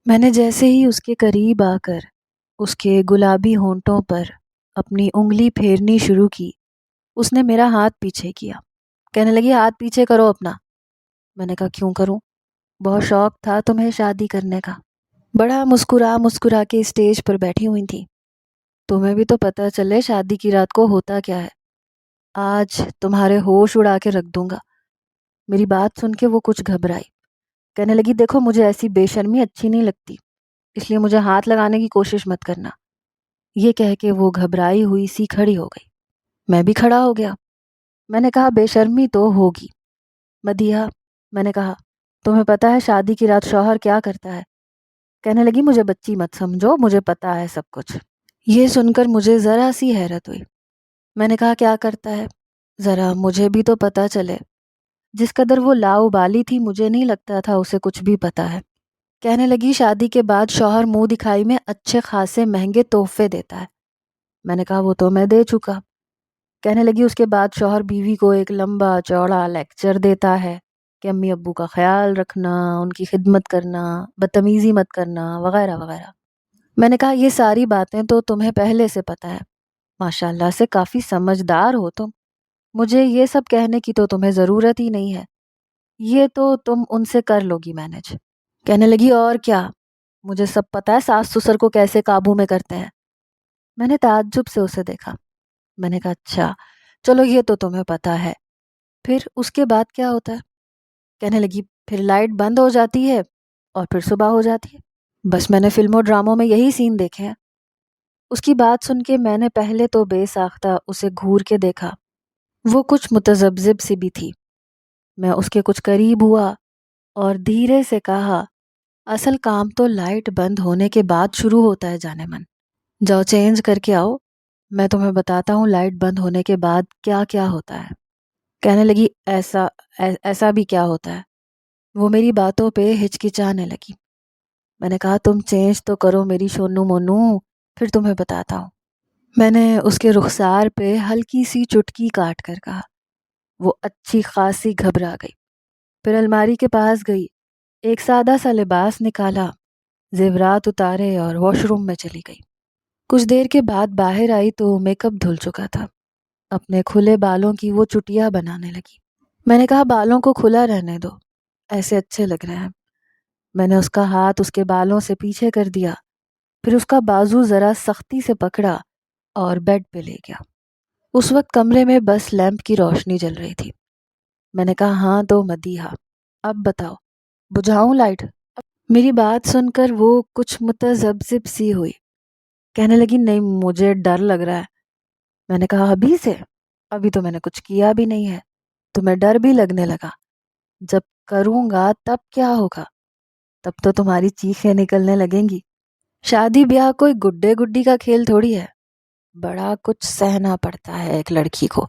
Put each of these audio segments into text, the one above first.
میں نے جیسے ہی اس کے قریب آ کر اس کے گلابی ہونٹوں پر اپنی انگلی پھیرنی شروع کی، اس نے میرا ہاتھ پیچھے کیا، کہنے لگی ہاتھ پیچھے کرو اپنا۔ میں نے کہا کیوں کروں؟ بہت شوق تھا تمہیں شادی کرنے کا۔ بڑا مسکرا مسکرا کے اسٹیج پر بیٹھی ہوئی تھی۔ تمہیں بھی تو پتہ چلے شادی کی رات کو ہوتا کیا ہے، آج تمہارے ہوش اڑا کے رکھ دوں گا۔ میری بات سن کے وہ کچھ گھبرائی، کہنے لگی دیکھو مجھے ایسی بے شرمی اچھی نہیں لگتی، اس لیے مجھے ہاتھ لگانے کی کوشش مت کرنا۔ یہ کہہ کے وہ گھبرائی ہوئی سی کھڑی ہو گئی۔ میں بھی کھڑا ہو گیا۔ میں نے کہا بے شرمی تو ہوگی مدیحہ، میں نے کہا تمہیں پتہ ہے شادی کی رات شوہر کیا کرتا ہے؟ کہنے لگی مجھے بچی مت سمجھو، مجھے پتہ ہے سب کچھ۔ یہ سن کر مجھے ذرا سی حیرت ہوئی۔ میں نے کہا کیا کرتا ہے؟ ذرا مجھے بھی تو پتہ چلے۔ جس قدر وہ لاؤبالی تھی مجھے نہیں لگتا تھا اسے کچھ بھی پتہ ہے۔ کہنے لگی شادی کے بعد شوہر منہ دکھائی میں اچھے خاصے مہنگے تحفے دیتا ہے۔ میں نے کہا وہ تو میں دے چکا۔ کہنے لگی اس کے بعد شوہر بیوی کو ایک لمبا چوڑا لیکچر دیتا ہے کہ امی ابو کا خیال رکھنا، ان کی خدمت کرنا، بدتمیزی مت کرنا، وغیرہ وغیرہ۔ میں نے کہا یہ ساری باتیں تو تمہیں پہلے سے پتہ ہے، ماشاءاللہ سے کافی سمجھدار ہو تم، مجھے یہ سب کہنے کی تو تمہیں ضرورت ہی نہیں ہے، یہ تو تم ان سے کر لو گی مینج۔ کہنے لگی اور کیا، مجھے سب پتہ ہے ساس سسر کو کیسے قابو میں کرتے ہیں۔ میں نے تعجب سے اسے دیکھا۔ میں نے کہا اچھا چلو یہ تو تمہیں پتہ ہے، پھر اس کے بعد کیا ہوتا ہے؟ کہنے لگی پھر لائٹ بند ہو جاتی ہے اور پھر صبح ہو جاتی ہے، بس میں نے فلموں ڈراموں میں یہی سین دیکھے ہیں۔ اس کی بات سن کے میں نے پہلے تو بے ساختہ اسے گھور کے دیکھا، وہ کچھ متذبذب سی بھی تھی۔ میں اس کے کچھ قریب ہوا اور دھیرے سے کہا اصل کام تو لائٹ بند ہونے کے بعد شروع ہوتا ہے جانے من، جاؤ چینج کر کے آؤ، میں تمہیں بتاتا ہوں لائٹ بند ہونے کے بعد کیا کیا ہوتا ہے۔ کہنے لگی ایسا بھی کیا ہوتا ہے؟ وہ میری باتوں پہ ہچکچانے لگی۔ میں نے کہا تم چینج تو کرو میری شونو مونو، پھر تمہیں بتاتا ہوں۔ میں نے اس کے رخسار پہ ہلکی سی چٹکی کاٹ کر کہا۔ وہ اچھی خاصی گھبرا گئی، پھر الماری کے پاس گئی، ایک سادہ سا لباس نکالا، زیورات اتارے اور واش روم میں چلی گئی۔ کچھ دیر کے بعد باہر آئی تو میک اپ دھل چکا تھا، اپنے کھلے بالوں کی وہ چٹیاں بنانے لگی۔ میں نے کہا بالوں کو کھلا رہنے دو، ایسے اچھے لگ رہے ہیں۔ میں نے اس کا ہاتھ اس کے بالوں سے پیچھے کر دیا، پھر اس کا بازو ذرا سختی سے پکڑا اور بیڈ پہ لے گیا۔ اس وقت کمرے میں بس لیمپ کی روشنی جل رہی تھی۔ میں نے کہا ہاں تو مدیحہ اب بتاؤ، بجھاؤں لائٹ؟ میری بات سن کر وہ کچھ متذبذب سی ہوئی، کہنے لگی نہیں مجھے ڈر لگ رہا ہے۔ میں نے کہا ابھی سے؟ ابھی تو میں نے کچھ کیا بھی نہیں ہے، تمہیں ڈر بھی لگنے لگا؟ جب کروں گا تب کیا ہوگا؟ تب تو تمہاری چیخیں نکلنے لگیں گی۔ شادی بیاہ کوئی گڈے گڈی کا کھیل تھوڑی ہے، بڑا کچھ سہنا پڑتا ہے ایک لڑکی کو۔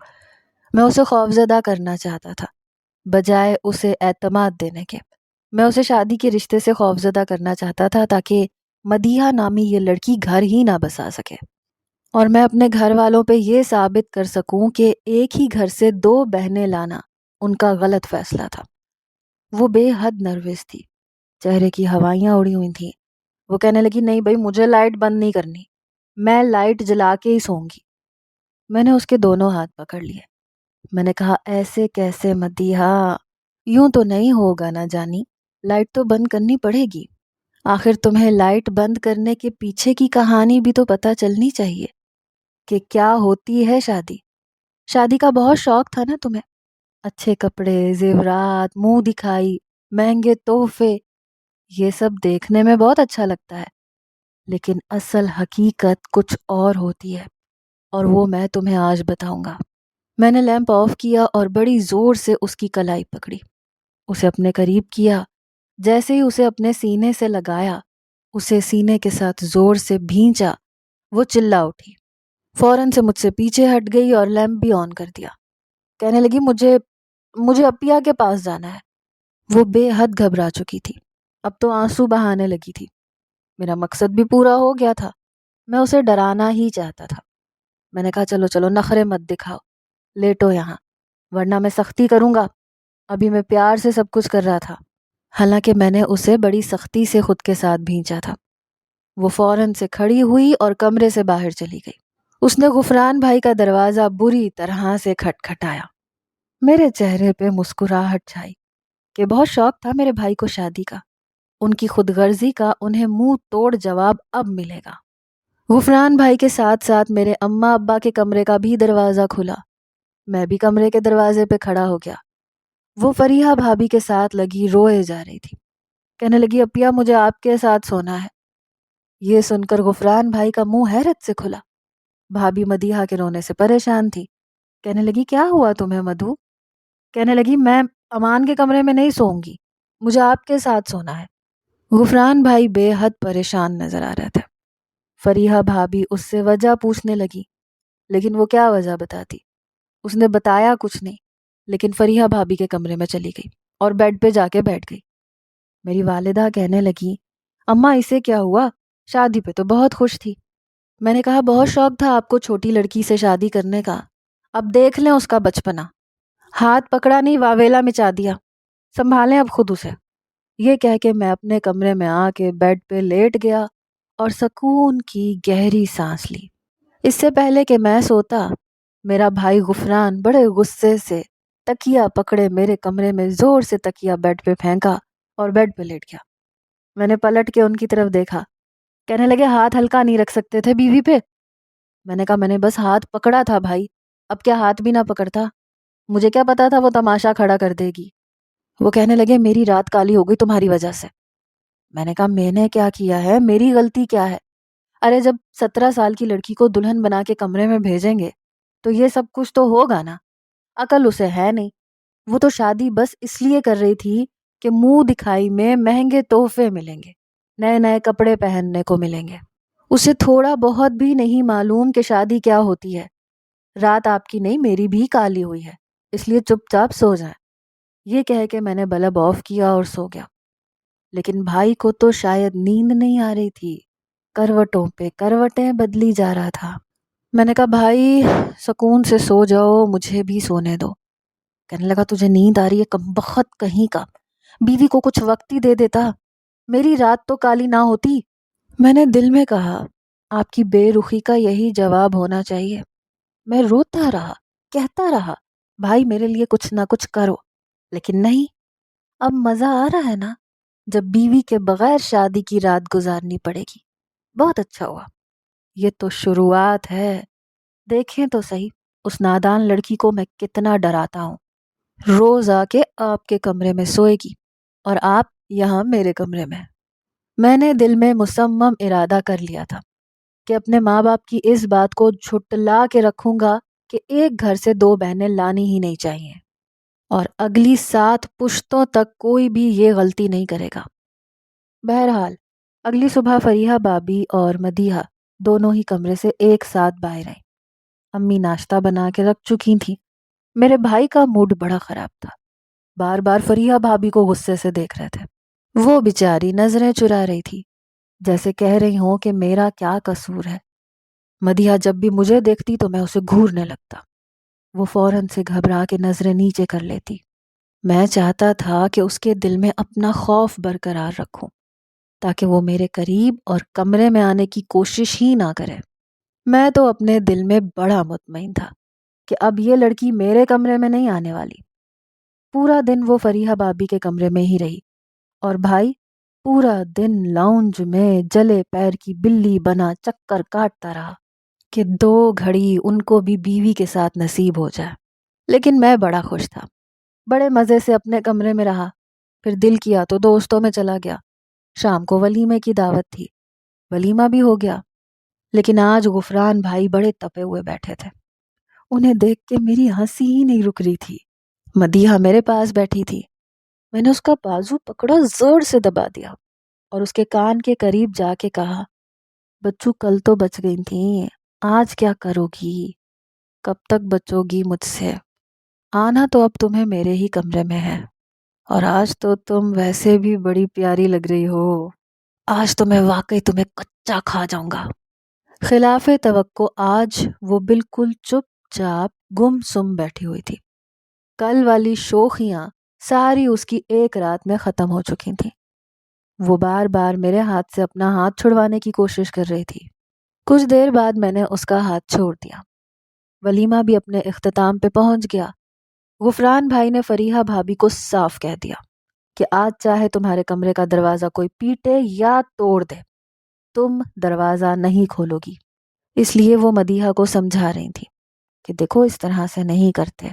میں اسے خوفزدہ کرنا چاہتا تھا بجائے اسے اعتماد دینے کے۔ میں اسے شادی کے رشتے سے خوفزدہ کرنا چاہتا تھا تاکہ مدیحہ نامی یہ لڑکی گھر ہی نہ بسا سکے، اور میں اپنے گھر والوں پہ یہ ثابت کر سکوں کہ ایک ہی گھر سے دو بہنیں لانا ان کا غلط فیصلہ تھا۔ وہ بے حد نروس تھی، چہرے کی ہوائیاں اڑی ہوئی تھیں۔ وہ کہنے لگی نہیں بھائی مجھے لائٹ بند نہیں کرنی، میں لائٹ جلا کے ہی سوؤں گی۔ میں نے اس کے دونوں ہاتھ پکڑ لیے۔ میں نے کہا ایسے کیسے مدیحہ، یوں تو نہیں ہوگا نا جانی، لائٹ تو بند کرنی پڑے گی۔ آخر تمہیں لائٹ بند کرنے کے پیچھے کی کہانی بھی تو پتہ چلنی چاہیے کہ کیا ہوتی ہے شادی۔ شادی کا بہت شوق تھا نا تمہیں، اچھے کپڑے، زیورات، منہ دکھائی، مہنگے تحفے، یہ سب دیکھنے میں بہت اچھا لگتا ہے، لیکن اصل حقیقت کچھ اور ہوتی ہے، اور وہ میں تمہیں آج بتاؤں گا۔ میں نے لیمپ آف کیا اور بڑی زور سے اس کی کلائی پکڑی، اسے اپنے قریب کیا۔ جیسے ہی اسے اپنے سینے سے لگایا، اسے سینے کے ساتھ زور سے بھینچا، وہ چلا اٹھی، فوراً سے مجھ سے پیچھے ہٹ گئی اور لیمپ بھی آن کر دیا۔ کہنے لگی مجھے اپیا کے پاس جانا ہے۔ وہ بے حد گھبرا چکی تھی، اب تو آنسو بہانے لگی تھی۔ میرا مقصد بھی پورا ہو گیا تھا، میں اسے ڈرانا ہی چاہتا تھا۔ میں نے کہا چلو چلو نخرے مت دکھاؤ، لیٹو یہاں، ورنہ میں سختی کروں گا، ابھی میں پیار سے سب کچھ کر رہا تھا۔ حالانکہ میں نے اسے بڑی سختی سے خود کے ساتھ بھینچا تھا۔ وہ فوراً سے کھڑی ہوئی اور کمرے سے باہر چلی گئی۔ اس نے غفران بھائی کا دروازہ بری طرح سے کھٹکھٹایا۔ میرے چہرے پہ مسکراہٹ چھائی کہ بہت شوق تھا میرے بھائی کو شادی کا۔ ان کی خود غرضی کا انہیں منہ توڑ جواب اب ملے گا۔ غفران بھائی کے ساتھ ساتھ میرے اماں ابا کے کمرے کا بھی دروازہ کھلا۔ میں بھی کمرے کے دروازے پہ کھڑا ہو گیا۔ وہ فریحہ بھابھی کے ساتھ لگی روئے جا رہی تھی۔ کہنے لگی اپیا مجھے آپ کے ساتھ سونا ہے۔ یہ سن کر غفران بھائی کا منہ حیرت سے کھلا۔ بھابھی مدیحہ کے رونے سے پریشان تھی۔ کہنے لگی کیا ہوا تمہیں مدھو؟ کہنے لگی میں امان کے کمرے میں نہیں سوؤں گی، مجھے آپ کے ساتھ سونا ہے۔ غفران بھائی بے حد پریشان نظر آ رہے تھے۔ فریحہ بھابھی اس سے وجہ پوچھنے لگی، لیکن وہ کیا وجہ بتاتی؟ اس نے بتایا کچھ نہیں، لیکن فریحہ بھابھی کے کمرے میں چلی گئی اور بیڈ پہ جا کے بیٹھ گئی۔ میری والدہ کہنے لگی اماں اسے کیا ہوا؟ شادی پہ تو بہت خوش تھی۔ میں نے کہا بہت شوق تھا آپ کو چھوٹی لڑکی سے شادی کرنے کا، اب دیکھ لیں اس کا بچپنا، ہاتھ پکڑا نہیں واویلا مچا دیا، سنبھالیں اب خود اسے۔ یہ کہہ کے میں اپنے کمرے میں آ کے بیڈ پہ لیٹ گیا اور سکون کی گہری سانس لی۔ اس سے پہلے کہ میں سوتا، میرا بھائی غفران بڑے غصے سے تکیا پکڑے میرے کمرے میں زور سے تکیا بیڈ پہ پھینکا اور بیڈ پہ لیٹ گیا۔ میں نے پلٹ کے ان کی طرف دیکھا۔ کہنے لگے ہاتھ ہلکا نہیں رکھ سکتے تھے بیوی پہ؟ میں نے کہا میں نے بس ہاتھ پکڑا تھا بھائی، اب کیا ہاتھ بھی نہ پکڑتا؟ مجھے کیا پتا تھا وہ تماشا کھڑا کر دے گی۔ وہ کہنے لگے میری رات کالی ہو گئی تمہاری وجہ سے۔ میں نے کہا میں نے کیا کیا ہے، میری غلطی کیا ہے؟ ارے جب 17 سال کی لڑکی کو دلہن بنا کے کمرے میں بھیجیں گے تو یہ سب کچھ تو ہوگا نا۔ عقل اسے ہے نہیں، وہ تو شادی بس اس لیے کر رہی تھی کہ منہ دکھائی میں مہنگے تحفے ملیں گے، نئے نئے کپڑے پہننے کو ملیں گے۔ اسے تھوڑا بہت بھی نہیں معلوم کہ شادی کیا ہوتی ہے۔ رات آپ کی نہیں میری بھی کالی ہوئی ہے، اس لیے چپ چاپ سو جائیں۔ یہ کہہ کے میں نے بلب آف کیا اور سو گیا۔ لیکن بھائی کو تو شاید نیند نہیں آ رہی تھی، کروٹوں پہ کروٹیں بدلی جا رہا تھا۔ میں نے کہا بھائی سکون سے سو جاؤ، مجھے بھی سونے دو۔ کہنے لگا تجھے نیند آ رہی ہے کمبخت کہیں کا، بیوی کو کچھ وقت ہی دے دیتا، میری رات تو کالی نہ ہوتی۔ میں نے دل میں کہا آپ کی بے رخی کا یہی جواب ہونا چاہیے۔ میں روتا رہا، کہتا رہا بھائی میرے لیے کچھ نہ کچھ کرو، لیکن نہیں۔ اب مزہ آ رہا ہے نا جب بیوی کے بغیر شادی کی رات گزارنی پڑے گی۔ بہت اچھا ہوا، یہ تو شروعات ہے، دیکھیں تو صحیح اس نادان لڑکی کو میں کتنا ڈراتا ہوں۔ روز آ کے آپ کے کمرے میں سوئے گی اور آپ یہاں میرے کمرے میں۔ میں نے دل میں مصمم ارادہ کر لیا تھا کہ اپنے ماں باپ کی اس بات کو جھٹلا کے رکھوں گا کہ ایک گھر سے 2 بہنیں لانی ہی نہیں چاہیے، اور اگلی 7 پشتوں تک کوئی بھی یہ غلطی نہیں کرے گا۔ بہرحال اگلی صبح فریحہ بھابھی اور مدیحہ دونوں ہی کمرے سے ایک ساتھ باہر آئیں۔ امی ناشتہ بنا کے رکھ چکی تھیں۔ میرے بھائی کا موڈ بڑا خراب تھا، بار بار فریحہ بھابھی کو غصے سے دیکھ رہے تھے۔ وہ بیچاری نظریں چرا رہی تھی، جیسے کہہ رہی ہوں کہ میرا کیا قصور ہے۔ مدیحہ جب بھی مجھے دیکھتی تو میں اسے گھورنے لگتا۔ وہ فوراً سے گھبرا کے نظریں نیچے کر لیتی۔ میں چاہتا تھا کہ اس کے دل میں اپنا خوف برقرار رکھوں تاکہ وہ میرے قریب اور کمرے میں آنے کی کوشش ہی نہ کرے۔ میں تو اپنے دل میں بڑا مطمئن تھا کہ اب یہ لڑکی میرے کمرے میں نہیں آنے والی۔ پورا دن وہ فریحہ بھابھی کے کمرے میں ہی رہی اور بھائی پورا دن لاؤنج میں جلے پیر کی بلی بنا چکر کاٹتا رہا کہ 2 گھڑی ان کو بھی بیوی کے ساتھ نصیب ہو جائے۔ لیکن میں بڑا خوش تھا، بڑے مزے سے اپنے کمرے میں رہا۔ پھر دل کیا تو دوستوں میں چلا گیا۔ شام کو ولیمے کی دعوت تھی، ولیمہ بھی ہو گیا۔ لیکن آج غفران بھائی بڑے تپے ہوئے بیٹھے تھے، انہیں دیکھ کے میری ہنسی ہی نہیں رک رہی تھی۔ مدیحہ میرے پاس بیٹھی تھی، میں نے اس کا بازو پکڑا، زور سے دبا دیا اور اس کے کان کے قریب جا کے کہا بچو کل تو بچ گئی تھیں، آج کیا کرو گی؟ کب تک بچو گی مجھ سے؟ آنا تو اب تمہیں میرے ہی کمرے میں ہے، اور آج تو تم ویسے بھی بڑی پیاری لگ رہی ہو، آج تو میں واقعی تمہیں کچا کھا جاؤں گا۔ خلاف توقع آج وہ بالکل چپ چاپ گم سم بیٹھی ہوئی تھی۔ کل والی شوخیاں ساری اس کی ایک رات میں ختم ہو چکی تھی۔ وہ بار بار میرے ہاتھ سے اپنا ہاتھ چھڑوانے کی کوشش کر رہی تھی۔ کچھ دیر بعد میں نے اس کا ہاتھ چھوڑ دیا۔ ولیمہ بھی اپنے اختتام پہ پہنچ گیا۔ غفران بھائی نے فریحہ بھابی کو صاف کہہ دیا کہ آج چاہے تمہارے کمرے کا دروازہ کوئی پیٹے یا توڑ دے، تم دروازہ نہیں کھولو گی۔ اس لیے وہ مدیحہ کو سمجھا رہی تھی کہ دیکھو اس طرح سے نہیں کرتے،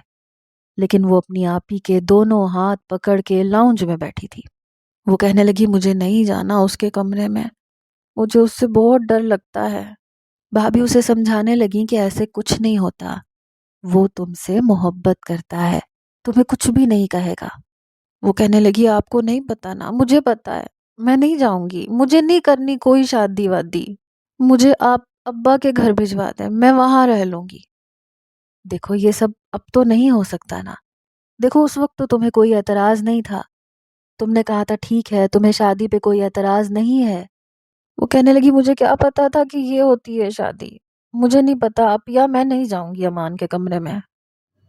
لیکن وہ اپنی آپی کے دونوں ہاتھ پکڑ کے لاؤنج میں بیٹھی تھی۔ وہ کہنے لگی مجھے نہیں جانا اس کے کمرے میں، مجھے اس سے بہت ڈر لگتا ہے۔ بھابی اسے سمجھانے لگی کہ ایسے کچھ نہیں ہوتا، وہ تم سے محبت کرتا ہے، تمہیں کچھ بھی نہیں کہے گا۔ وہ کہنے لگی آپ کو نہیں پتا نا، مجھے پتا ہے، میں نہیں جاؤں گی، مجھے نہیں کرنی کوئی شادی وادی، مجھے آپ ابا کے گھر بھجوا دیں، میں وہاں رہ لوں گی۔ دیکھو یہ سب اب تو نہیں ہو سکتا نا، دیکھو اس وقت تو تمہیں کوئی اعتراض نہیں تھا، تم نے کہا تھا ٹھیک ہے تمہیں شادی پہ کوئی اعتراض نہیں ہے۔ وہ کہنے لگی مجھے کیا پتا تھا کہ یہ ہوتی ہے شادی، مجھے نہیں پتا اب، یا میں نہیں جاؤں گی امان کے کمرے میں۔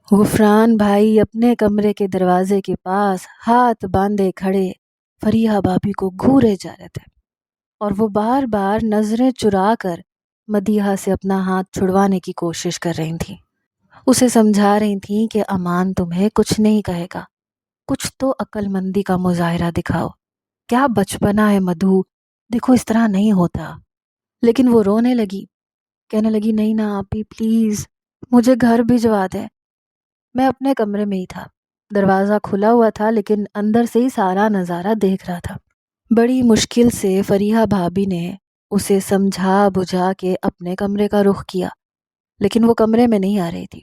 غفران بھائی اپنے کمرے کے دروازے کے پاس ہاتھ باندھے کھڑے فریحہ بھابی کو گھورے جا رہے تھے، اور وہ بار بار نظریں چرا کر مدیحہ سے اپنا ہاتھ چھڑوانے کی کوشش کر رہی تھیں۔ اسے سمجھا رہی تھیں کہ امان تمہیں کچھ نہیں کہے گا، کچھ تو عقل مندی کا مظاہرہ دکھاؤ، کیا بچپنا ہے مدھو، دیکھو اس طرح نہیں ہوتا۔ لیکن وہ رونے لگی، کہنے لگی نہیں نا آپی پلیز، مجھے گھر بھجوا دے۔ میں اپنے کمرے میں ہی تھا، دروازہ کھلا ہوا تھا لیکن اندر سے ہی سارا نظارہ دیکھ رہا تھا۔ بڑی مشکل سے فریحہ بھابی نے اسے سمجھا بجھا کے اپنے کمرے کا رخ کیا، لیکن وہ کمرے میں نہیں آ رہی تھی،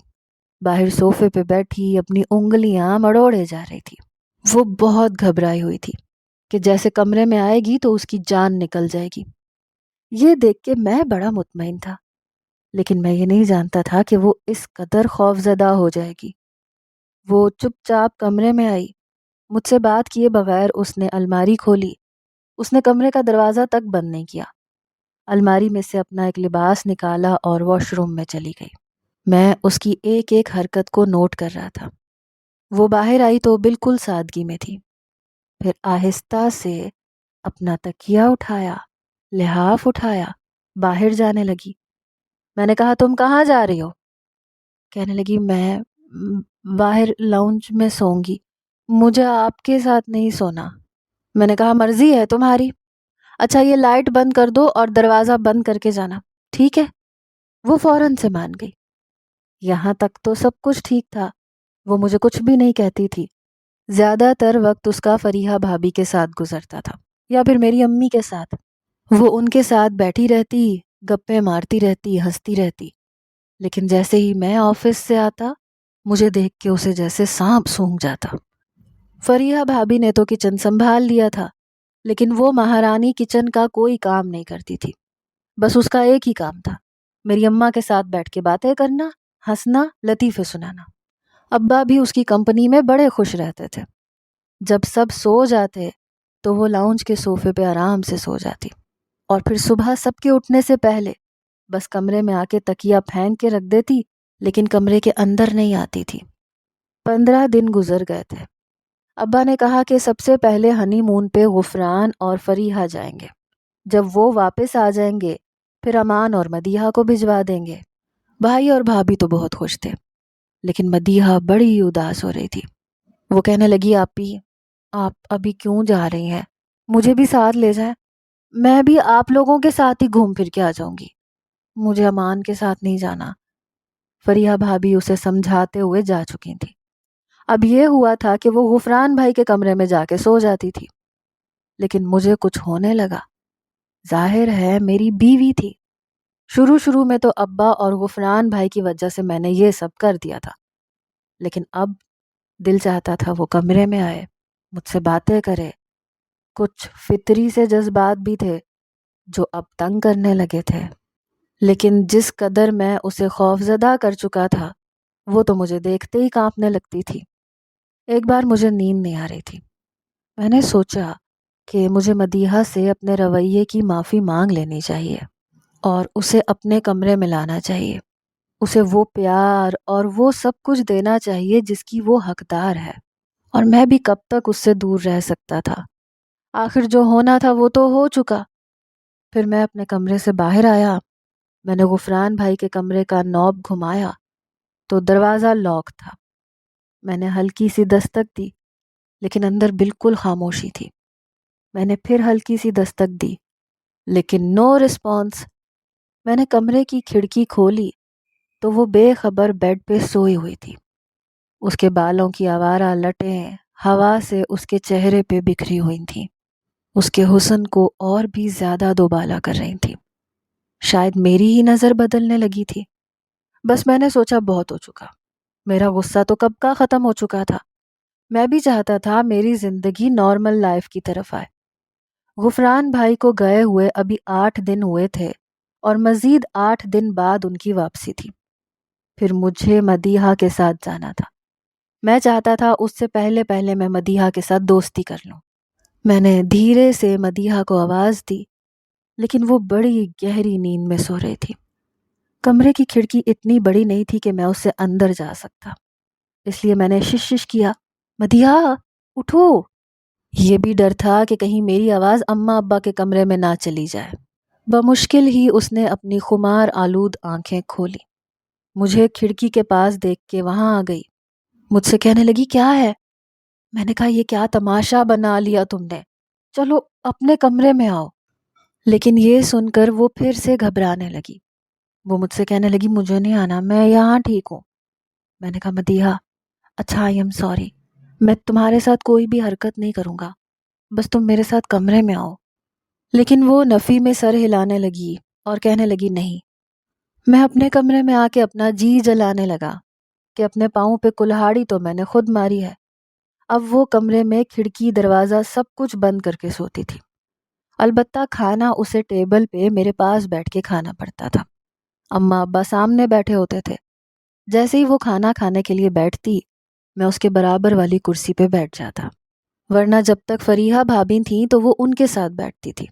باہر صوفے پہ بیٹھی اپنی انگلیاں مڑوڑے جا رہی تھی۔ وہ بہت گھبرائی ہوئی تھی کہ جیسے کمرے میں آئے گی تو اس کی جان نکل جائے گی۔ یہ دیکھ کے میں بڑا مطمئن تھا، لیکن میں یہ نہیں جانتا تھا کہ وہ اس قدر خوفزدہ ہو جائے گی۔ وہ چپ چاپ کمرے میں آئی، مجھ سے بات کیے بغیر اس نے الماری کھولی، اس نے کمرے کا دروازہ تک بند نہیں کیا، الماری میں سے اپنا ایک لباس نکالا اور واش روم میں چلی گئی۔ میں اس کی ایک ایک حرکت کو نوٹ کر رہا تھا۔ وہ باہر آئی تو بالکل سادگی میں تھی، پھر آہستہ سے اپنا تکیہ اٹھایا، لحاف اٹھایا، باہر جانے لگی۔ میں نے کہا تم کہاں جا رہی ہو؟ کہنے لگی میں باہر لاؤنج میں سوں گی، مجھے آپ کے ساتھ نہیں سونا۔ میں نے کہا مرضی ہے تمہاری، اچھا یہ لائٹ بند کر دو اور دروازہ بند کر کے جانا، ٹھیک ہے؟ وہ فوراً سے مان گئی۔ یہاں تک تو سب کچھ ٹھیک تھا، وہ مجھے کچھ بھی نہیں کہتی تھی، زیادہ تر وقت اس کا فریحہ بھابی کے ساتھ گزرتا تھا یا پھر میری امی کے ساتھ۔ وہ ان کے ساتھ بیٹھی رہتی، گپیں مارتی رہتی، ہنستی رہتی، لیکن جیسے ہی میں آفس سے آتا مجھے دیکھ کے اسے جیسے سانپ سونگھ جاتا۔ فریحہ بھابی نے تو کچن سنبھال لیا تھا، لیکن وہ مہارانی کچن کا کوئی کام نہیں کرتی تھی، بس اس کا ایک ہی کام تھا، میری اماں کے ساتھ بیٹھ کے باتیں کرنا، ہنسنا، لطیفے سنانا۔ ابا بھی اس کی کمپنی میں بڑے خوش رہتے تھے۔ جب سب سو جاتے تو وہ لاؤنج کے صوفے پہ آرام سے سو جاتی، اور پھر صبح سب کے اٹھنے سے پہلے بس کمرے میں آ کے تکیہ پھینک کے رکھ دیتی، لیکن کمرے کے اندر نہیں آتی تھی۔ 15 دن گزر گئے تھے۔ ابا نے کہا کہ سب سے پہلے ہنی مون پہ غفران اور فریحہ جائیں گے، جب وہ واپس آ جائیں گے پھر امان اور مدیحہ کو بھجوا دیں گے۔ بھائی اور بھابھی تو بہت خوش تھے، لیکن مدیحہ بڑی اداس ہو رہی تھی۔ وہ کہنے لگی آپی آپ ابھی کیوں جا رہی ہیں، مجھے بھی ساتھ لے جائیں، میں بھی آپ لوگوں کے ساتھ ہی گھوم پھر کے آ جاؤں گی، مجھے امان کے ساتھ نہیں جانا۔ فریحہ بھابھی اسے سمجھاتے ہوئے جا چکی تھی۔ اب یہ ہوا تھا کہ وہ غفران بھائی کے کمرے میں جا کے سو جاتی تھی، لیکن مجھے کچھ ہونے لگا۔ ظاہر ہے میری بیوی تھی، شروع میں تو ابا اور غفران بھائی کی وجہ سے میں نے یہ سب کر دیا تھا، لیکن اب دل چاہتا تھا وہ کمرے میں آئے، مجھ سے باتیں کرے۔ کچھ فطری سے جذبات بھی تھے جو اب تنگ کرنے لگے تھے، لیکن جس قدر میں اسے خوفزدہ کر چکا تھا وہ تو مجھے دیکھتے ہی کانپنے لگتی تھی۔ ایک بار مجھے نیند نہیں آ رہی تھی، میں نے سوچا کہ مجھے مدیحہ سے اپنے رویے کی معافی مانگ لینی چاہیے اور اسے اپنے کمرے میں لانا چاہیے، اسے وہ پیار اور وہ سب کچھ دینا چاہیے جس کی وہ حقدار ہے۔ اور میں بھی کب تک اس سے دور رہ سکتا تھا؟ آخر جو ہونا تھا وہ تو ہو چکا۔ پھر میں اپنے کمرے سے باہر آیا، میں نے غفران بھائی کے کمرے کا نوب گھمایا تو دروازہ لاک تھا۔ میں نے ہلکی سی دستک دی لیکن اندر بالکل خاموشی تھی۔ میں نے پھر ہلکی سی دستک دی لیکن نو رسپانس۔ میں نے کمرے کی کھڑکی کھولی تو وہ بے خبر بیڈ پہ سوئی ہوئی تھی۔ اس کے بالوں کی آوارہ لٹیں ہوا سے اس کے چہرے پہ بکھری ہوئی تھیں، اس کے حسن کو اور بھی زیادہ دوبالا کر رہی تھیں۔ شاید میری ہی نظر بدلنے لگی تھی۔ بس میں نے سوچا بہت ہو چکا، میرا غصہ تو کب کا ختم ہو چکا تھا۔ میں بھی چاہتا تھا میری زندگی نارمل لائف کی طرف آئے۔ غفران بھائی کو گئے ہوئے ابھی 8 دن ہوئے تھے اور مزید 8 دن بعد ان کی واپسی تھی۔ پھر مجھے مدیحہ کے ساتھ جانا تھا۔ میں چاہتا تھا اس سے پہلے میں مدیحہ کے ساتھ دوستی کر لوں۔ میں نے دھیرے سے مدیحہ کو آواز دی لیکن وہ بڑی گہری نیند میں سو رہی تھی۔ کمرے کی کھڑکی اتنی بڑی نہیں تھی کہ میں اس سے اندر جا سکتا، اس لیے میں نے شش کیا، مدیحہ اٹھو۔ یہ بھی ڈر تھا کہ کہیں میری آواز اماں ابا کے کمرے میں نہ چلی جائے۔ بمشکل ہی اس نے اپنی خمار آلود آنکھیں کھولی، مجھے کھڑکی کے پاس دیکھ کے وہاں آ گئی۔ مجھ سے کہنے لگی کیا ہے؟ میں نے کہا یہ کیا تماشا بنا لیا تم نے، چلو اپنے کمرے میں آؤ۔ لیکن یہ سن کر وہ پھر سے گھبرانے لگی۔ وہ مجھ سے کہنے لگی مجھے نہیں آنا، میں یہاں ٹھیک ہوں۔ میں نے کہا مدیحہ اچھا آئی ایم سوری، میں تمہارے ساتھ کوئی بھی حرکت نہیں کروں گا، بس تم میرے ساتھ کمرے میں آؤ۔ لیکن وہ نفی میں سر ہلانے لگی اور کہنے لگی نہیں۔ میں اپنے کمرے میں آ کے اپنا جی جلانے لگا کہ اپنے پاؤں پہ کلہاڑی تو میں نے خود ماری ہے۔ اب وہ کمرے میں کھڑکی دروازہ سب کچھ بند کر کے سوتی تھی، البتہ کھانا اسے ٹیبل پہ میرے پاس بیٹھ کے کھانا پڑتا تھا۔ اماں ابا سامنے بیٹھے ہوتے تھے، جیسے ہی وہ کھانا کھانے کے لیے بیٹھتی میں اس کے برابر والی کرسی پہ بیٹھ جاتا، ورنہ جب تک فریحہ بھابھی تھیں تو وہ ان کے ساتھ بیٹھتی تھی۔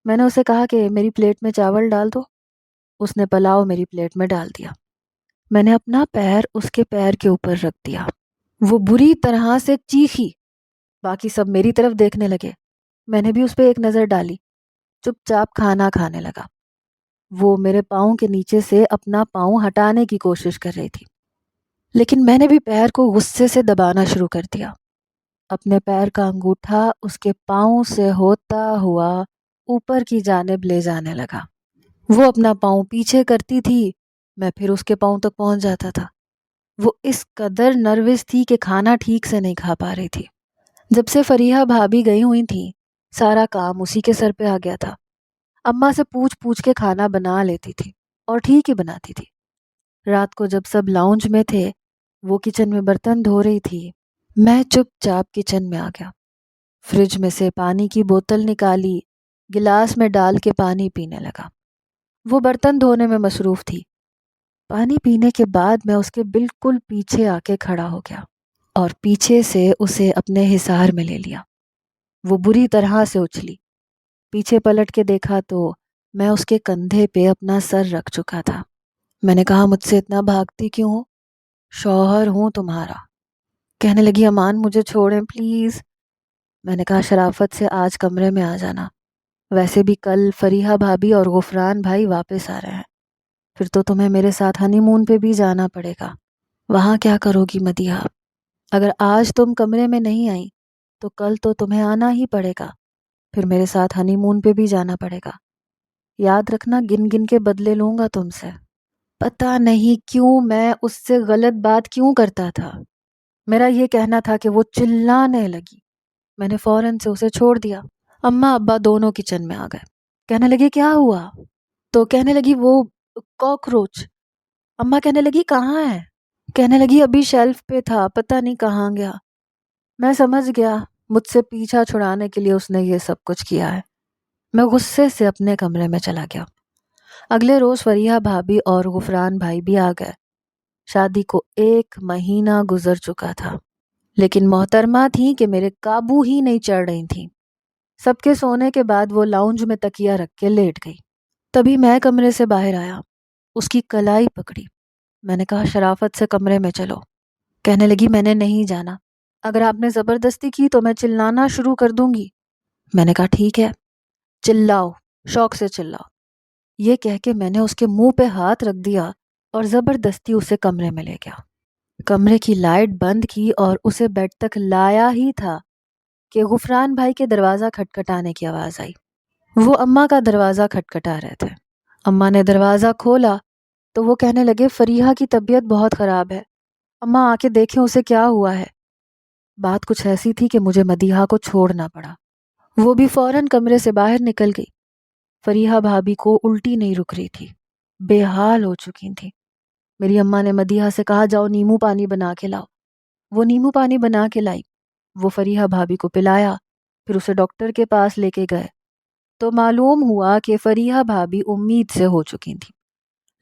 میں نے اسے کہا کہ میری پلیٹ میں چاول ڈال دو، اس نے پلاؤ میری پلیٹ میں ڈال دیا۔ میں نے اپنا پیر اس کے پیر کے اوپر رکھ دیا، وہ بری طرح سے چیخی، باقی سب میری طرف دیکھنے لگے۔ میں نے بھی اس پہ ایک نظر ڈالی، چپ چاپ کھانا کھانے لگا۔ وہ میرے پاؤں کے نیچے سے اپنا پاؤں ہٹانے کی کوشش کر رہی تھی، لیکن میں نے بھی پیر کو غصے سے دبانا شروع کر دیا۔ اپنے پیر کا انگوٹھا اس کے پاؤں سے ہوتا ہوا اوپر کی جانب لے جانے لگا۔ وہ اپنا پاؤں پیچھے کرتی تھی، میں پھر اس کے پاؤں تک پہنچ جاتا تھا۔ وہ اس قدر نروس تھی کہ کھانا ٹھیک سے نہیں کھا پا رہی تھی۔ جب سے فریحہ بھابھی گئی ہوئی تھیں سارا کام اسی کے سر پہ آ گیا تھا۔ اماں سے پوچھ پوچھ کے کھانا بنا لیتی تھی اور ٹھیک ہی بناتی تھی۔ رات کو جب سب لاؤنج میں تھے، وہ کچن میں برتن دھو رہی تھی، میں چپ چاپ کچن میں آ گیا، فریج میں سے پانی کی بوتل نکالی، گلاس میں ڈال کے پانی پینے لگا۔ وہ برتن دھونے میں مصروف تھی۔ پانی پینے کے بعد میں اس کے بالکل پیچھے آ کے کھڑا ہو گیا اور پیچھے سے اسے اپنے حصار میں لے لیا۔ وہ بری طرح سے اچھلی، پیچھے پلٹ کے دیکھا تو میں اس کے کندھے پہ اپنا سر رکھ چکا تھا۔ میں نے کہا مجھ سے اتنا بھاگتی کیوں ہو؟ شوہر ہوں تمہارا۔ کہنے لگی امان مجھے چھوڑیں پلیز۔ میں نے کہا شرافت سے آج کمرے میں آ جانا، ویسے بھی کل فریحہ بھابھی اور غفران بھائی واپس آ رہے ہیں، پھر تو تمہیں میرے ساتھ ہنی مون پہ بھی جانا پڑے گا۔ وہاں کیا کرو گی مدیحہ؟ اگر آج تم کمرے میں نہیں آئی تو کل تو تمہیں آنا ہی پڑے گا، پھر میرے ساتھ ہنی مون پہ بھی جانا پڑے گا۔ یاد رکھنا گن گن کے بدلے لوں گا تم سے۔ پتہ نہیں کیوں میں اس سے غلط بات کیوں کرتا تھا۔ میرا یہ کہنا تھا کہ وہ چلانے لگی، میں نے فوراً سے اسے چھوڑ دیا۔ اماں ابا دونوں کچن میں آ گئے، کہنے لگے کیا ہوا؟ تو کہنے لگی وہ کاکروچ۔ اماں کہنے لگی کہاں ہے؟ کہنے لگی ابھی شیلف پہ تھا، پتہ نہیں کہاں گیا۔ میں سمجھ گیا مجھ سے پیچھا چھڑانے کے لیے اس نے یہ سب کچھ کیا ہے۔ میں غصے سے اپنے کمرے میں چلا گیا۔ اگلے روز فریحہ بھابھی اور غفران بھائی بھی آ گئے۔ شادی کو 1 مہینہ گزر چکا تھا، لیکن محترمہ تھیں کہ میرے قابو ہی نہیں چڑھ رہی تھیں۔ سب کے سونے کے بعد وہ لاؤنج میں تکیہ رکھ کے لیٹ گئی۔ تبھی میں کمرے سے باہر آیا، اس کی کلائی پکڑی۔ میں نے کہا شرافت سے کمرے میں چلو۔ کہنے لگی میں نے نہیں جانا۔ اگر آپ نے زبردستی کی تو میں چلانا شروع کر دوں گی۔ میں نے کہا ٹھیک ہے، چلاؤ، شوق سے چلاؤ۔ یہ کہہ کے میں نے اس کے منہ پہ ہاتھ رکھ دیا اور زبردستی اسے کمرے میں لے گیا۔ کمرے کی لائٹ بند کی اور اسے بیڈ تک لایا ہی تھا کہ غفران بھائی کے دروازہ کھٹکھٹانے کی آواز آئی۔ وہ اماں کا دروازہ کھٹکھٹا رہے تھے۔ اماں نے دروازہ کھولا تو وہ کہنے لگے فریحہ کی طبیعت بہت خراب ہے، اماں آ کے دیکھیں اسے کیا ہوا ہے۔ بات کچھ ایسی تھی کہ مجھے مدیحہ کو چھوڑنا پڑا۔ وہ بھی فوراً کمرے سے باہر نکل گئی۔ فریحہ بھابھی کو الٹی نہیں رک رہی تھی، بے حال ہو چکی تھی۔ میری اماں نے مدیحہ سے کہا جاؤ نیمو پانی بنا کے لاؤ۔ وہ نیمو پانی بنا کے لائی۔ وہ فریحہ بھابھی کو پلایا، پھر اسے ڈاکٹر کے پاس لے کے گئے تو معلوم ہوا کہ فریحہ بھابھی امید سے ہو چکی تھی،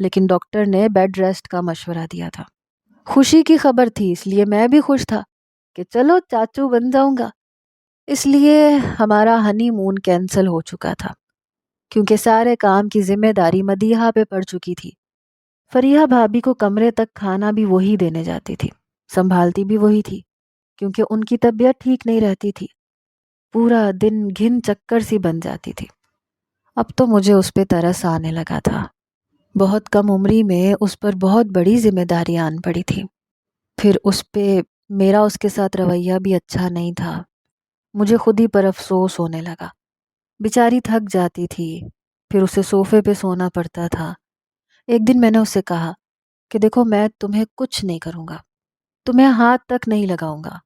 لیکن ڈاکٹر نے بیڈ ریسٹ کا مشورہ دیا تھا۔ خوشی کی خبر تھی، اس لیے میں بھی خوش تھا کہ چلو چاچو بن جاؤں گا۔ اس لیے ہمارا ہنی مون کینسل ہو چکا تھا، کیونکہ سارے کام کی ذمہ داری مدیحہ پہ پڑ چکی تھی۔ فریحہ بھابھی کو کمرے تک کھانا بھی وہی دینے جاتی تھی، سنبھالتی بھی وہی تھی، کیونکہ ان کی طبیعت ٹھیک نہیں رہتی تھی۔ پورا دن گھن چکر سی بن جاتی تھی۔ اب تو مجھے اس پہ ترس آنے لگا تھا۔ بہت کم عمری میں اس پر بہت بڑی ذمہ داریاں آن پڑی تھی۔ پھر اس پہ میرا اس کے ساتھ رویہ بھی اچھا نہیں تھا۔ مجھے خود ہی پر افسوس ہونے لگا۔ بیچاری تھک جاتی تھی، پھر اسے صوفے پہ سونا پڑتا تھا۔ ایک دن میں نے اسے کہا کہ دیکھو میں تمہیں کچھ نہیں کروں گا، تمہیں ہاتھ تک نہیں لگاؤں گا،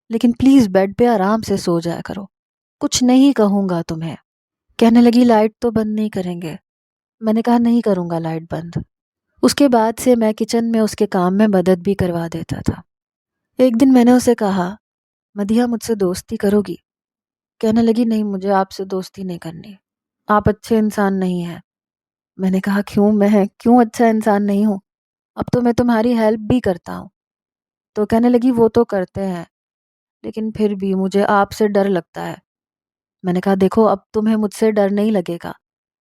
لیکن پلیز بیڈ پہ آرام سے سو جایا کرو، کچھ نہیں کہوں گا تمہیں۔ کہنے لگی لائٹ تو بند نہیں کریں گے۔ میں نے کہا نہیں کروں گا لائٹ بند۔ اس کے بعد سے میں کچن میں اس کے کام میں مدد بھی کروا دیتا تھا۔ ایک دن میں نے اسے کہا مدیحہ مجھ سے دوستی کرو گی؟ کہنے لگی نہیں مجھے آپ سے دوستی نہیں کرنی، آپ اچھے انسان نہیں ہیں۔ میں نے کہا کیوں اچھا انسان نہیں ہوں؟ اب تو میں تمہاری ہیلپ بھی کرتا ہوں۔ تو کہنے لگی وہ تو کرتے ہیں، لیکن پھر بھی مجھے آپ سے ڈر لگتا ہے۔ میں نے کہا دیکھو اب تمہیں مجھ سے ڈر نہیں لگے گا،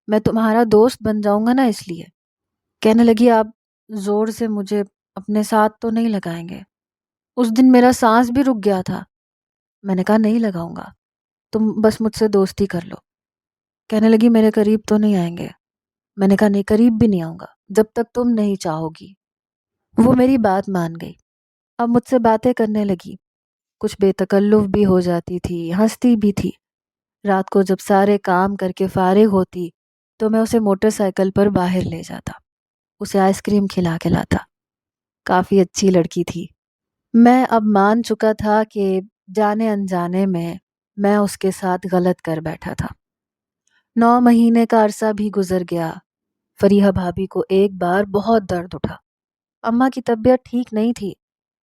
میں تمہارا دوست بن جاؤں گا نا اس لیے۔ کہنے لگی آپ زور سے مجھے اپنے ساتھ تو نہیں لگائیں گے؟ اس دن میرا سانس بھی رک گیا تھا۔ میں نے کہا نہیں لگاؤں گا، تم بس مجھ سے دوستی کر لو۔ کہنے لگی میرے قریب تو نہیں آئیں گے؟ میں نے کہا نہیں قریب بھی نہیں آؤں گا جب تک تم نہیں چاہو گی۔ وہ میری بات مان گئی، اب مجھ سے باتیں کرنے لگی، کچھ بے تکلف بھی ہو جاتی تھی، ہنستی بھی تھی۔ رات کو جب سارے کام کر کے فارغ ہوتی تو میں اسے موٹر سائیکل پر باہر لے جاتا، اسے آئس کریم کھلا کے لاتا۔ کافی اچھی لڑکی تھی۔ میں اب مان چکا تھا کہ جانے انجانے میں اس کے ساتھ غلط کر بیٹھا تھا۔ 9 مہینے کا عرصہ بھی گزر گیا۔ فریحہ بھابھی کو ایک بار بہت درد اٹھا۔ اماں کی طبیعت ٹھیک نہیں تھی،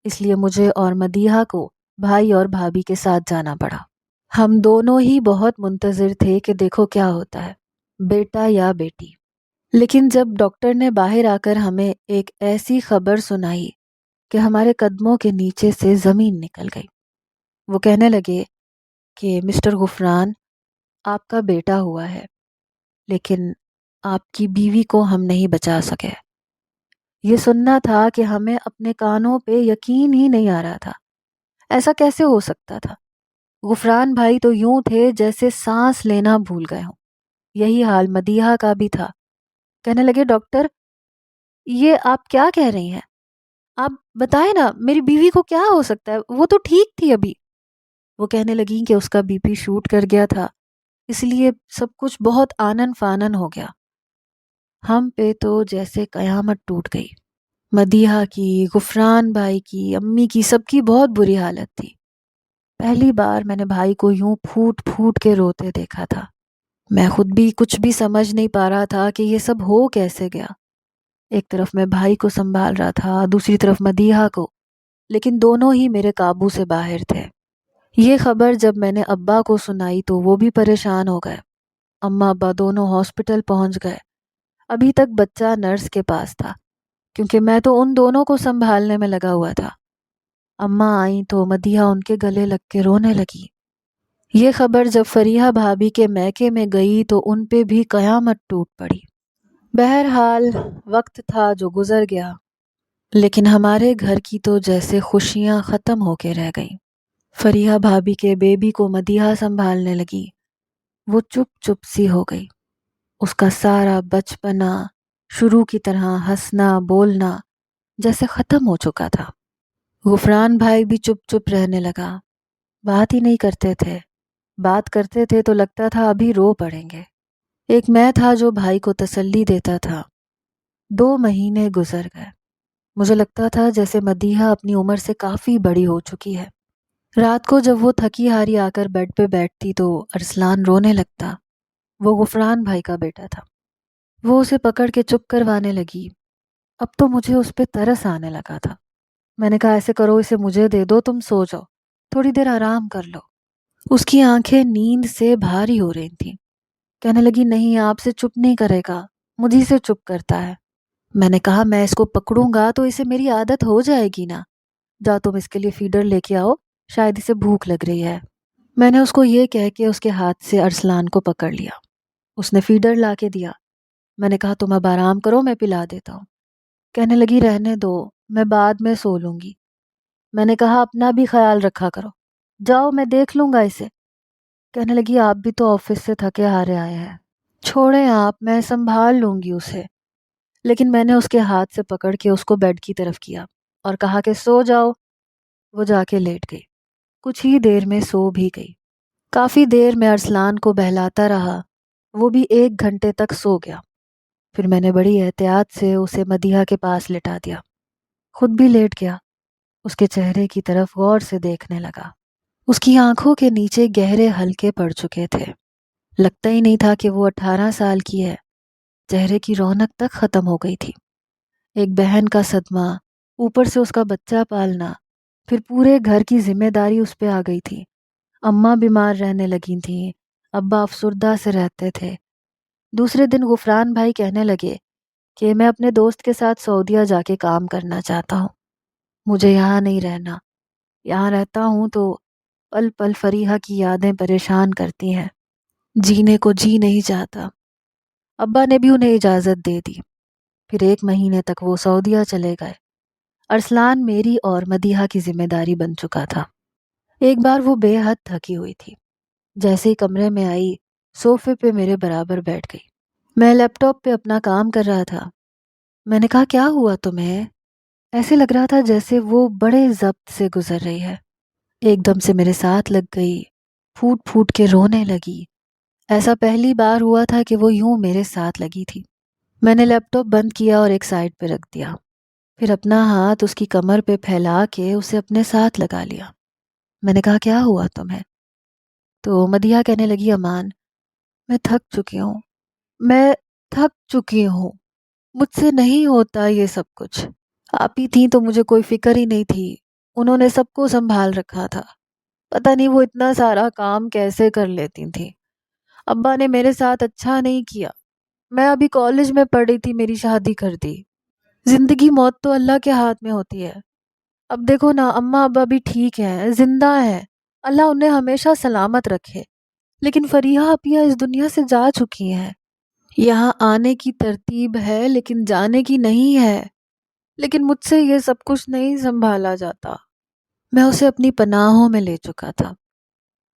اس لیے مجھے اور مدیحہ کو بھائی اور بھابھی کے ساتھ جانا پڑا۔ ہم دونوں ہی بہت منتظر تھے کہ دیکھو کیا ہوتا ہے، بیٹا یا بیٹی۔ لیکن جب ڈاکٹر نے باہر آ کر ہمیں ایک ایسی خبر سنائی کہ ہمارے قدموں کے نیچے سے زمین نکل گئی۔ وہ کہنے لگے کہ مسٹر غفران آپ کا بیٹا ہوا ہے، لیکن آپ کی بیوی کو ہم نہیں بچا سکے۔ یہ سننا تھا کہ ہمیں اپنے کانوں پہ یقین ہی نہیں آ رہا تھا۔ ایسا کیسے ہو سکتا تھا؟ غفران بھائی تو یوں تھے جیسے سانس لینا بھول گئے ہوں۔ یہی حال مدیحہ کا بھی تھا۔ کہنے لگے ڈاکٹر یہ آپ کیا کہہ رہی ہیں؟ آپ بتائیں نا میری بیوی کو کیا ہو سکتا ہے، وہ تو ٹھیک تھی ابھی۔ وہ کہنے لگیں کہ اس کا بی پی شوٹ کر گیا تھا، اس لیے سب کچھ بہت آنن فانن ہو گیا۔ ہم پہ تو جیسے قیامت ٹوٹ گئی۔ مدیحہ کی، غفران بھائی کی، امی کی، سب کی بہت بری حالت تھی۔ پہلی بار میں نے بھائی کو یوں پھوٹ پھوٹ کے روتے دیکھا تھا۔ میں خود بھی کچھ بھی سمجھ نہیں پا رہا تھا کہ یہ سب ہو کیسے گیا۔ ایک طرف میں بھائی کو سنبھال رہا تھا، دوسری طرف مدیحہ کو، لیکن دونوں ہی میرے قابو سے باہر تھے۔ یہ خبر جب میں نے ابا کو سنائی تو وہ بھی پریشان ہو گئے۔ اماں ابا دونوں ہاسپٹل پہنچ گئے۔ ابھی تک بچہ نرس کے پاس تھا، کیونکہ میں تو ان دونوں کو سنبھالنے میں لگا ہوا تھا۔ اماں آئیں تو مدیحہ ان کے گلے لگ کے رونے لگی۔ یہ خبر جب فریحہ بھابھی کے میکے میں گئی تو ان پہ بھی قیامت ٹوٹ پڑی۔ بہرحال وقت تھا جو گزر گیا، لیکن ہمارے گھر کی تو جیسے خوشیاں ختم ہو کے رہ گئیں۔ فریحہ بھابھی کے بیبی کو مدیحہ سنبھالنے لگی۔ وہ چپ چپ سی ہو گئی۔ اس کا سارا بچپنا شروع کی طرح ہنسنا بولنا جیسے ختم ہو چکا تھا۔ غفران بھائی بھی چپ چپ رہنے لگا، بات ہی نہیں کرتے تھے، بات کرتے تھے تو لگتا تھا ابھی رو پڑیں گے۔ ایک میں تھا جو بھائی کو تسلی دیتا تھا۔ 2 مہینے گزر گئے۔ مجھے لگتا تھا جیسے مدیحہ اپنی عمر سے کافی بڑی ہو چکی ہے۔ رات کو جب وہ تھکی ہاری آ کر بیڈ پہ بیٹھتی تو ارسلان رونے لگتا۔ وہ غفران بھائی کا بیٹا تھا۔ وہ اسے پکڑ کے چپ کروانے لگی۔ اب تو مجھے اس پہ ترس آنے لگا تھا۔ میں نے کہا ایسے کرو اسے مجھے دے دو، تم سو جاؤ، تھوڑی دیر آرام کر لو۔ اس کی آنکھیں نیند سے بھاری ہو رہی تھیں۔ کہنے لگی نہیں آپ سے چپ نہیں کرے گا، مجھی سے چپ کرتا ہے۔ میں نے کہا میں اس کو پکڑوں گا تو اسے میری عادت ہو جائے گی نا، جاؤ تم اس کے لیے فیڈر لے کے آؤ، شاید اسے بھوک لگ رہی ہے۔ میں نے اس کو یہ کہہ کے اس کے ہاتھ سے ارسلان کو پکڑ لیا۔ اس نے فیڈر لا کے دیا۔ میں نے کہا تم اب آرام کرو، میں پلا دیتا ہوں۔ کہنے لگی رہنے دو، میں بعد میں سو لوں گی۔ میں نے کہا اپنا بھی خیال رکھا کرو، جاؤ میں دیکھ لوں گا اسے۔ کہنے لگی آپ بھی تو آفس سے تھکے ہارے آئے ہیں، چھوڑیں آپ، میں سنبھال لوں گی اسے۔ لیکن میں نے اس کے ہاتھ سے پکڑ کے اس کو بیڈ کی طرف کیا اور کہا کہ سو جاؤ۔ وہ جا کے لیٹ گئی۔ کچھ ہی دیر میں سو بھی گئی۔ کافی دیر میں ارسلان کو بہلاتا رہا، وہ بھی 1 گھنٹے تک سو گیا۔ پھر میں نے بڑی احتیاط سے اسے مدیحہ کے پاس لٹا دیا، خود بھی لیٹ گیا۔ اس کے چہرے کی طرف غور سے دیکھنے لگا۔ اس کی آنکھوں کے نیچے گہرے حلقے پڑ چکے تھے۔ لگتا ہی نہیں تھا کہ وہ 18 سال کی ہے۔ چہرے کی رونق تک ختم ہو گئی تھی۔ ایک بہن کا صدمہ، اوپر سے اس کا بچہ پالنا، پھر پورے گھر کی ذمہ داری اس پہ آ گئی تھی۔ اماں بیمار رہنے لگی تھیں، ابا افسردہ سے رہتے تھے۔ دوسرے دن غفران بھائی کہنے لگے کہ میں اپنے دوست کے ساتھ سعودیہ جا کے کام کرنا چاہتا ہوں، مجھے یہاں نہیں رہنا، یہاں رہتا ہوں تو پل پل فریحہ کی یادیں پریشان کرتی ہیں، جینے کو جی نہیں چاہتا۔ ابا نے بھی انہیں اجازت دے دی۔ پھر 1 مہینے تک وہ سعودیہ چلے گئے۔ ارسلان میری اور مدیحہ کی ذمہ داری بن چکا تھا۔ ایک بار وہ بے حد تھکی ہوئی تھی، جیسے ہی کمرے میں آئی صوفے پہ میرے برابر بیٹھ گئی۔ میں لیپ ٹاپ پہ اپنا کام کر رہا تھا۔ میں نے کہا کیا ہوا تمہیں؟ ایسے لگ رہا تھا جیسے وہ بڑے ضبط سے گزر رہی ہے۔ ایک دم سے میرے ساتھ لگ گئی، پھوٹ پھوٹ کے رونے لگی۔ ایسا پہلی بار ہوا تھا کہ وہ یوں میرے ساتھ لگی تھی۔ میں نے لیپ ٹاپ بند کیا اور ایک سائڈ پہ رکھ دیا، پھر اپنا ہاتھ اس کی کمر پہ پھیلا کے اسے اپنے ساتھ لگا لیا۔ میں نے کہا کیا ہوا تمہیں؟ تو مدیحہ کہنے لگی امان میں تھک چکی ہوں، میں تھک چکی ہوں، مجھ سے نہیں ہوتا یہ سب کچھ۔ آپ ہی تھیں تو مجھے کوئی فکر ہی نہیں تھی، انہوں نے سب کو سنبھال رکھا تھا، پتہ نہیں وہ اتنا سارا کام کیسے کر لیتی تھیں۔ ابا نے میرے ساتھ اچھا نہیں کیا، میں ابھی کالج میں پڑھ رہی تھی، میری شادی کر دی۔ زندگی موت تو اللہ کے ہاتھ میں ہوتی ہے۔ اب دیکھو نا اماں ابا بھی ٹھیک ہیں، زندہ ہیں، اللہ انہیں ہمیشہ سلامت رکھے، لیکن فریحہ اپیہ اس دنیا سے جا چکی ہیں۔ یہاں آنے کی ترتیب ہے لیکن جانے کی نہیں ہے، لیکن مجھ سے یہ سب کچھ نہیں سنبھالا جاتا۔ میں اسے اپنی پناہوں میں لے چکا تھا۔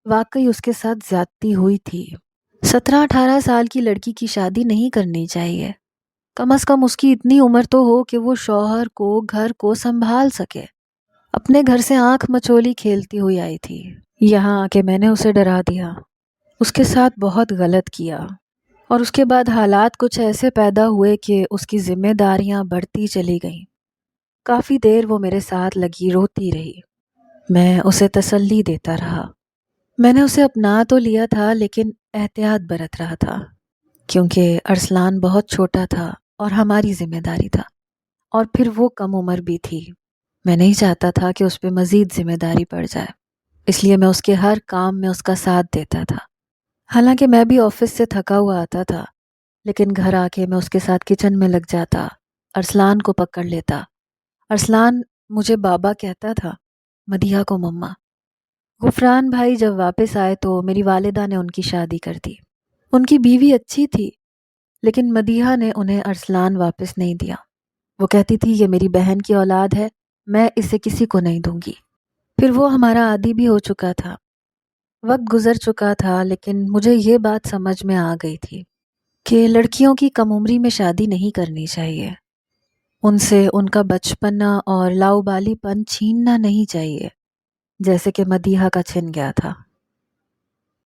واقعی اس کے ساتھ زیادتی ہوئی تھی۔ 17-18 سال کی لڑکی کی شادی نہیں کرنی چاہیے، کم از کم اس کی اتنی عمر تو ہو کہ وہ شوہر کو گھر کو سنبھال سکے۔ اپنے گھر سے آنکھ مچولی کھیلتی ہوئی آئی تھی، یہاں آ کے میں نے اسے ڈرا دیا، اس کے ساتھ بہت غلط کیا، اور اس کے بعد حالات کچھ ایسے پیدا ہوئے کہ اس کی ذمہ داریاں بڑھتی چلی گئیں۔ کافی دیر وہ میرے ساتھ لگی روتی رہی، میں اسے تسلی دیتا رہا۔ میں نے اسے اپنا تو لیا تھا لیکن احتیاط برت رہا تھا، کیونکہ ارسلان بہت چھوٹا تھا اور ہماری ذمہ داری تھا، اور پھر وہ کم عمر بھی تھی۔ میں نہیں چاہتا تھا کہ اس پہ مزید ذمہ داری پڑ جائے، اس لیے میں اس کے ہر کام میں اس کا ساتھ دیتا تھا۔ حالانکہ میں بھی آفس سے تھکا ہوا آتا تھا، لیکن گھر آ کے میں اس کے ساتھ کچن میں لگ جاتا، ارسلان کو پکڑ لیتا۔ ارسلان مجھے بابا کہتا تھا، مدیحہ کو مما۔ غفران بھائی جب واپس آئے تو میری والدہ نے ان کی شادی کر دی۔ ان کی بیوی اچھی تھی، لیکن مدیحہ نے انہیں ارسلان واپس نہیں دیا۔ وہ کہتی تھی یہ میری بہن کی اولاد ہے، میں اسے کسی کو نہیں دوں گی۔ پھر وہ ہمارا عادی بھی ہو چکا تھا۔ وقت گزر چکا تھا لیکن مجھے یہ بات سمجھ میں آ گئی تھی کہ لڑکیوں کی کم عمری میں شادی نہیں کرنی چاہیے۔ ان سے ان کا بچپنا اور لاؤبالی پن چھیننا نہیں چاہیے، جیسے کہ مدیحہ کا چھن گیا تھا۔